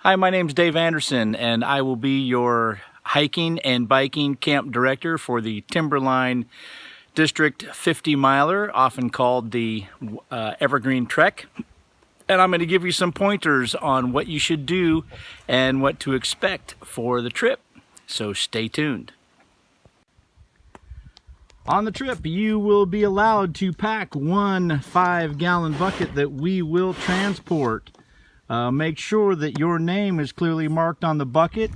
Hi, my name's Dave Anderson, and I will be your hiking and biking camp director for the Timberline District 50 miler, often called the Evergreen Trek. And I'm going to give you some pointers on what you should do and what to expect for the trip. So stay tuned. On the trip, you will be allowed to pack one 5-gallon bucket that we will transport. Make sure that your name is clearly marked on the bucket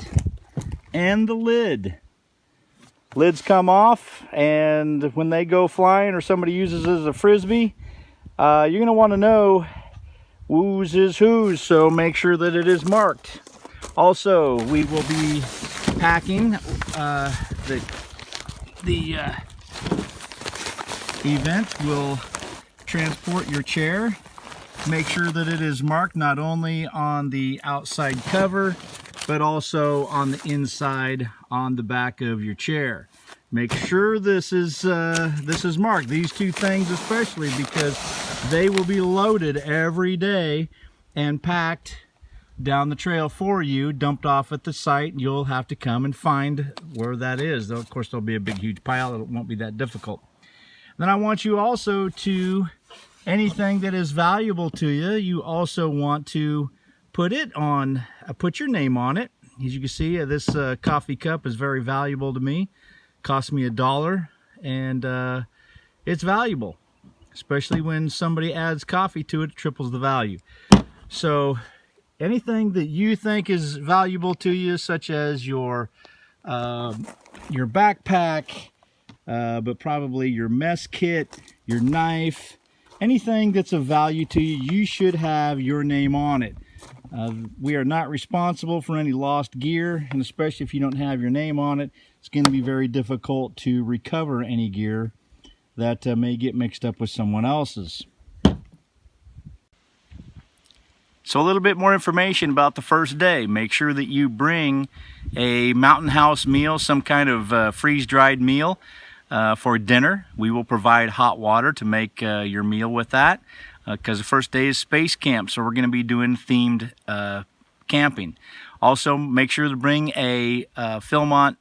and the lid. Lids come off, and when they go flying or somebody uses it as a frisbee, you're going to want to know whose is whose, so make sure that it is marked. Also, we will be packing the event will transport your chair. Make sure that it is marked not only on the outside cover, but also on the inside on the back of your chair. Make sure this is marked. These two things especially, because they will be loaded every day and packed down the trail for you, dumped off at the site. You'll have to come and find where that is. Though, of course, there'll be a big, huge pile. It won't be that difficult. Then I want you also to, anything that is valuable to you, you also want to put it on, put your name on it. As you can see, this coffee cup is very valuable to me. Cost me $1, and it's valuable, especially when somebody adds coffee to it. It triples the value. So anything that you think is valuable to you, such as your backpack, but probably your mess kit, your knife, anything that's of value to you, you should have your name on it. We are not responsible for any lost gear, and especially if you don't have your name on it, it's going to be very difficult to recover any gear that may get mixed up with someone else's. So a little bit more information about the first day. Make sure that you bring a Mountain House meal, some kind of freeze-dried meal for dinner. We will provide hot water to make your meal with that, because the first day is space camp, so we're going to be doing themed camping. Also, make sure to bring a Philmont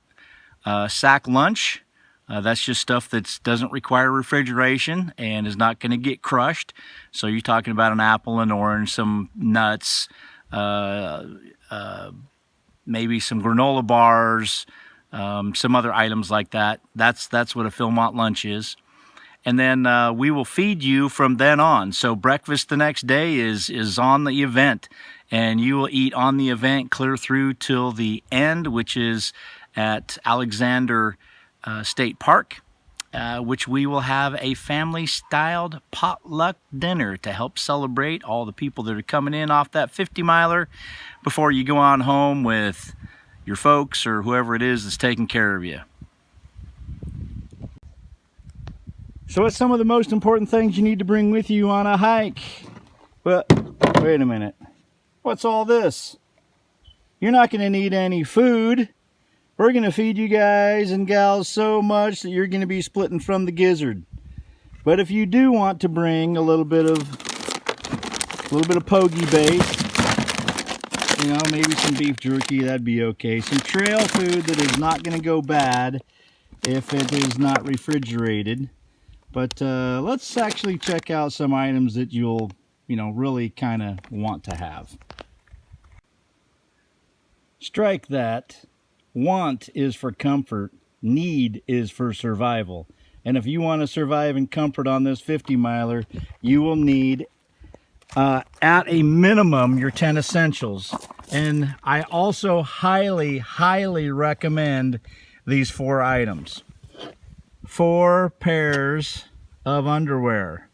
sack lunch. That's just stuff that doesn't require refrigeration and is not going to get crushed. So you're talking about an apple, an orange, some nuts, maybe some granola bars, some other items like that. That's what a Philmont lunch is. And then we will feed you from then on. So breakfast the next day is on the event, and you will eat on the event clear through till the end, which is at Alexander State Park, which we will have a family-styled potluck dinner to help celebrate all the people that are coming in off that 50-miler before you go on home with your folks or whoever it is that's taking care of you. So what's some of the most important things you need to bring with you on a hike? Well, wait a minute. What's all this? You're not going to need any food. We're going to feed you guys and gals so much that you're going to be splitting from the gizzard. But if you do want to bring a little bit of pogey bait, you know, maybe some beef jerky, that'd be okay. Some trail food that is not going to go bad if it is not refrigerated. But let's actually check out some items that you'll, really kind of want to have. Strike that. Want is for comfort. Need is for survival. And if you want to survive in comfort on this 50-miler, you will need, at a minimum, your 10 essentials. And I also highly, highly recommend these 4 items. 4 pairs of underwear.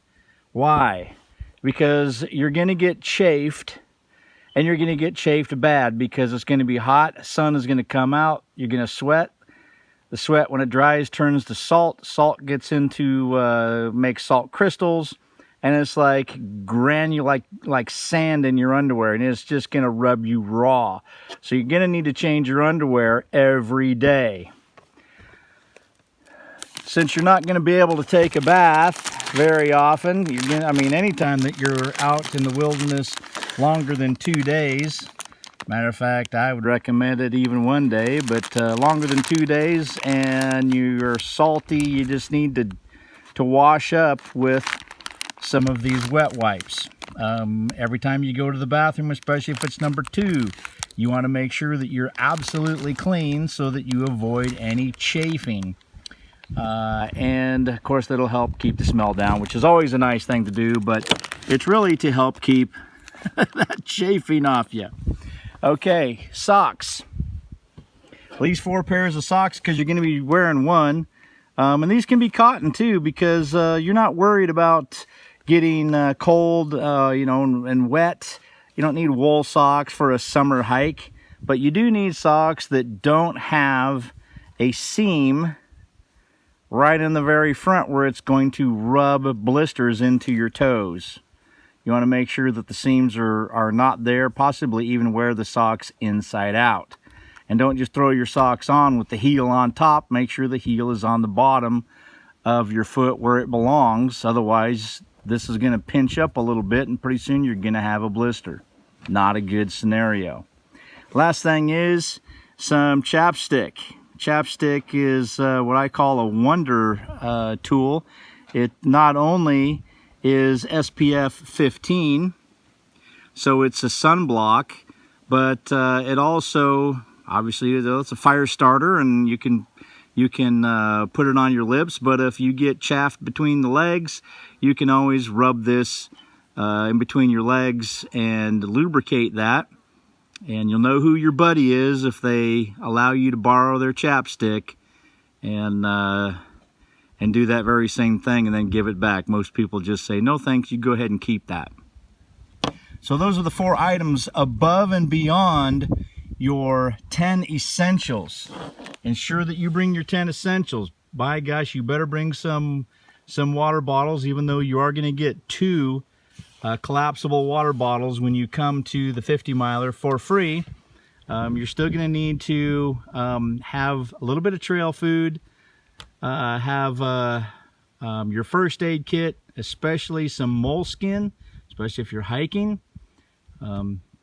Why? Because you're going to get chafed, and you're going to get chafed bad because it's going to be hot. Sun is going to come out. You're going to sweat. The sweat, when it dries, turns to salt. Salt gets into makes salt crystals, and it's like like sand in your underwear, and it's just going to rub you raw. So you're going to need to change your underwear every day. Since you're not going to be able to take a bath very often, anytime that you're out in the wilderness longer than 2 days, Matter of fact, I would recommend it even 1 day, but longer than 2 days, and you're salty, you just need to wash up with some of these wet wipes. Every time you go to the bathroom, especially if it's number 2, you want to make sure that you're absolutely clean so that you avoid any chafing. And of course that'll help keep the smell down, which is always a nice thing to do, but it's really to help keep that chafing off you. Okay, socks. At least 4 pairs of socks, because you're going to be wearing one. And these can be cotton too, because you're not worried about getting cold, you know, and wet. You don't need wool socks for a summer hike, but you do need socks that don't have a seam right in the very front where it's going to rub blisters into your toes. You want to make sure that the seams are not there, possibly even wear the socks inside out. And don't just throw your socks on with the heel on top. Make sure the heel is on the bottom of your foot where it belongs. Otherwise, this is going to pinch up a little bit and pretty soon you're going to have a blister. Not a good scenario. Last thing is some chapstick. Chapstick is what I call a wonder tool. It not only is SPF 15, so it's a sunblock, but it also, obviously, it's a fire starter, and you can put it on your lips. But if you get chaff between the legs, you can always rub this in between your legs and lubricate that. And you'll know who your buddy is if they allow you to borrow their chapstick and do that very same thing and then give it back. Most people just say, no thanks, you go ahead and keep that. So those are the 4 items above and beyond your 10 essentials. Ensure that you bring your 10 essentials. By gosh, you better bring some water bottles, even though you are going to get 2 collapsible water bottles when you come to the 50 miler for free. You're still going to need to have a little bit of trail food, have your first aid kit, especially some moleskin, especially if you're hiking.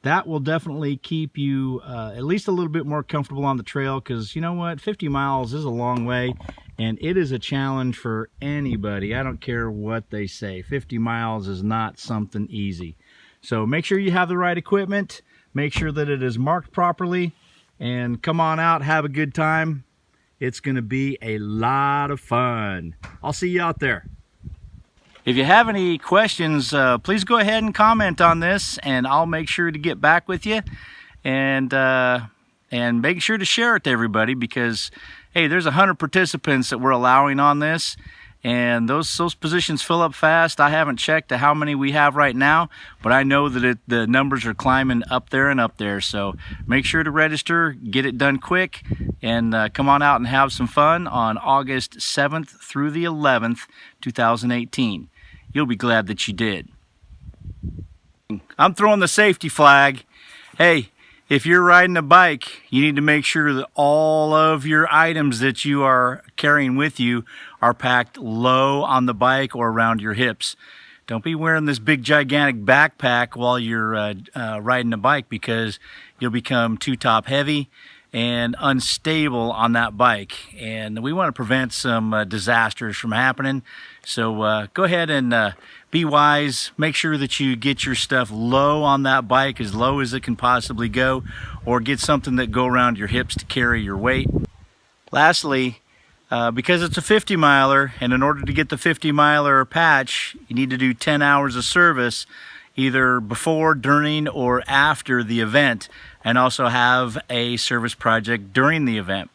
That will definitely keep you at least a little bit more comfortable on the trail, because you know what, 50 miles is a long way and it is a challenge for anybody. I don't care what they say, 50 miles is not something easy. So make sure you have the right equipment, make sure that it is marked properly, and come on out, have a good time. It's going to be a lot of fun. I'll see you out there. If you have any questions, please go ahead and comment on this, and I'll make sure to get back with you. And make sure to share it to everybody, because, hey, there's 100 participants that we're allowing on this, and those positions fill up fast. I haven't checked to how many we have right now, but I know that the numbers are climbing up there and up there. So make sure to register, get it done quick, and come on out and have some fun on August 7th through the 11th, 2018. You'll be glad that you did. I'm throwing the safety flag. Hey, if you're riding a bike, you need to make sure that all of your items that you are carrying with you are packed low on the bike or around your hips. Don't be wearing this big gigantic backpack while you're riding a bike, because you'll become too top heavy and unstable on that bike, and we want to prevent some disasters from happening. So go ahead and be wise. Make sure that you get your stuff low on that bike, as low as it can possibly go, or get something that go around your hips to carry your weight. Lastly, because it's a 50 miler, and in order to get the 50 miler patch, you need to do 10 hours of service, either before, during, or after the event, and also have a service project during the event.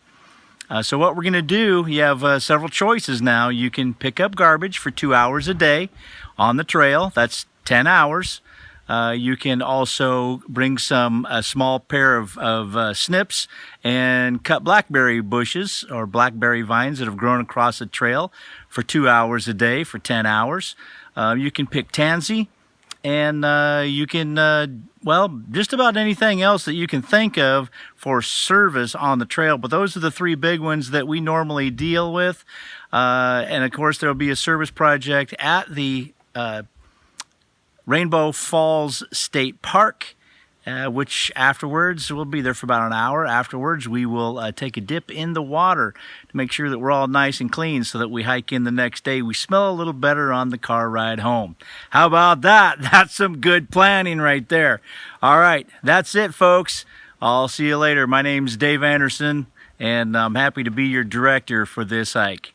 So what we're going to do, you have several choices now. You can pick up garbage for 2 hours a day on the trail. That's 10 hours. You can also bring a small pair of snips and cut blackberry bushes or blackberry vines that have grown across the trail for 2 hours a day for 10 hours. You can pick tansy, and you can, well, just about anything else that you can think of for service on the trail. But those are the 3 big ones that we normally deal with. And of course, there'll be a service project at the Rainbow Falls State Park which afterwards, we'll be there for about an hour. Afterwards, we will take a dip in the water to make sure that we're all nice and clean so that we hike in the next day. We smell a little better on the car ride home. How about that? That's some good planning right there. All right, that's it, folks. I'll see you later. My name's Dave Anderson, and I'm happy to be your director for this hike.